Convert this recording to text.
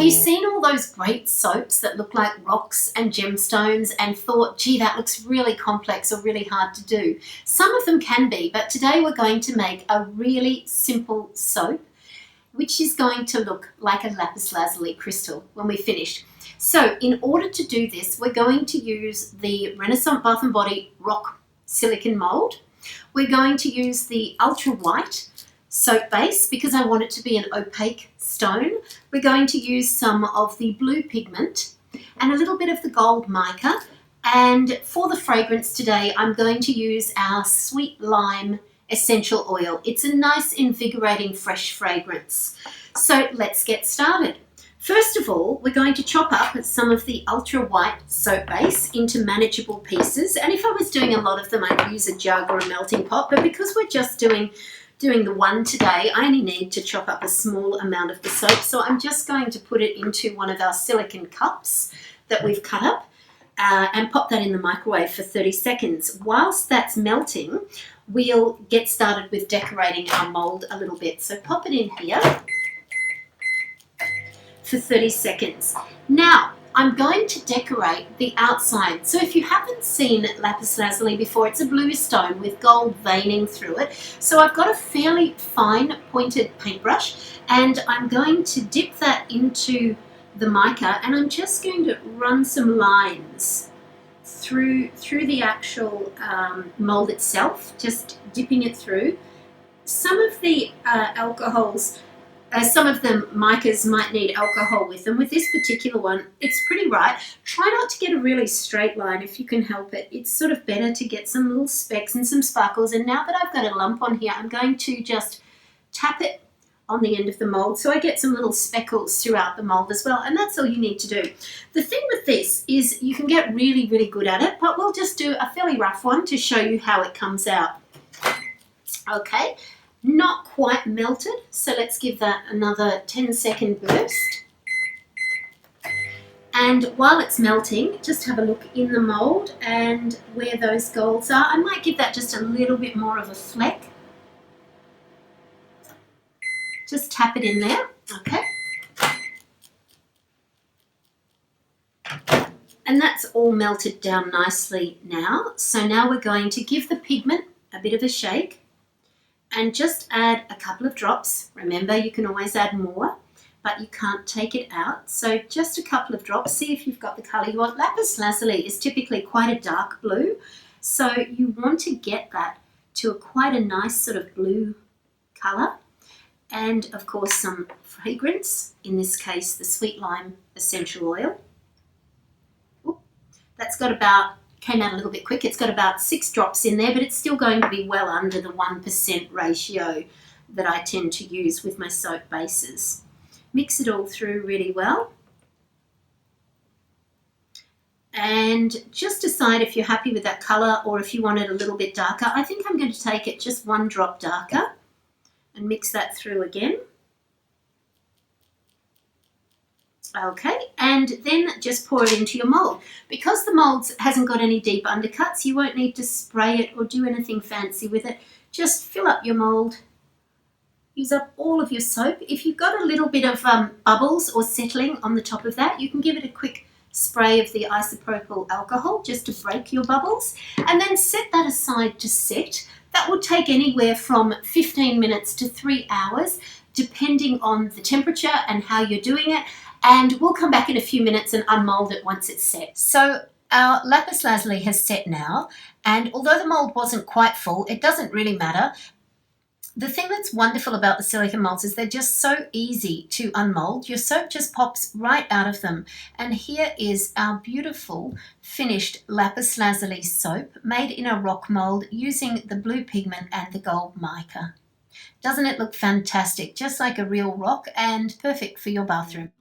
Have you seen all those great soaps that look like rocks and gemstones and thought, gee, that looks really complex or really hard to do? Some of them can be, but today we're going to make a really simple soap which is going to look like a lapis lazuli crystal when we finish. So in order to do this, we're going to use the Renaissance Bath & Body Rock Silicone Mould. We're going to use the Ultra White soap base because I want it to be an opaque stone. We're going to use some of the blue pigment and a little bit of the gold mica. And for the fragrance today, I'm going to use our sweet lime essential oil. It's a nice invigorating fresh fragrance. So let's get started. First of all, we're going to chop up some of the Ultra White soap base into manageable pieces. And if I was doing a lot of them, I'd use a jug or a melting pot. But because we're just doing the one today, I only need to chop up a small amount of the soap. So I'm just going to put it into one of our silicone cups that we've cut up and pop that in the microwave for 30 seconds. Whilst that's melting, we'll get started with decorating our mold a little bit. So pop it in here for 30 seconds. Now, I'm going to decorate the outside. So if you haven't seen lapis lazuli before, it's a blue stone with gold veining through it. So I've got a fairly fine pointed paintbrush and I'm going to dip that into the mica and I'm just going to run some lines through the actual mold itself, just dipping it through. Some of the alcohols, some of the micas might need alcohol with them. With this particular one, it's pretty right. Try not to get a really straight line if you can help it. It's sort of better to get some little specks and some sparkles. And now that I've got a lump on here, I'm going to just tap it on the end of the mold so I get some little speckles throughout the mold as well, and that's all you need to do. The thing with this is you can get really, really good at it, but we'll just do a fairly rough one to show you how it comes out. Okay, not quite melted, so let's give that another 10-second burst. And while it's melting, just have a look in the mold and where those golds are. I might give that just a little bit more of a fleck. Just tap it in there, okay? And that's all melted down nicely now. So now we're going to give the pigment a bit of a shake and just add a couple of drops. Remember, you can always add more, but you can't take it out. So just a couple of drops. See if you've got the color you want. Lapis lazuli is typically quite a dark blue, so you want to get that to quite a nice sort of blue color. And of course some fragrance, in this case the sweet lime essential oil. Ooh, that's got about, came out a little bit quick, it's got about 6 drops in there, but it's still going to be well under the 1% ratio that I tend to use with my soap bases. Mix it all through really well. And just decide if you're happy with that colour or if you want it a little bit darker. I think I'm going to take it just 1 drop darker and mix that through again. Okay, and then just pour it into your mold. Because the mold hasn't got any deep undercuts, you won't need to spray it or do anything fancy with it. Just fill up your mold, use up all of your soap. If you've got a little bit of bubbles or settling on the top of that, you can give it a quick spray of the isopropyl alcohol just to break your bubbles, and then set that aside to set. That will take anywhere from 15 minutes to 3 hours, depending on the temperature and how you're doing it. And we'll come back in a few minutes and unmold it once it's set. So our lapis lazuli has set now, and although the mold wasn't quite full, it doesn't really matter. The thing that's wonderful about the silicone molds is they're just so easy to unmold. Your soap just pops right out of them. And here is our beautiful finished lapis lazuli soap made in a rock mold using the blue pigment and the gold mica. Doesn't it look fantastic? Just like a real rock and perfect for your bathroom.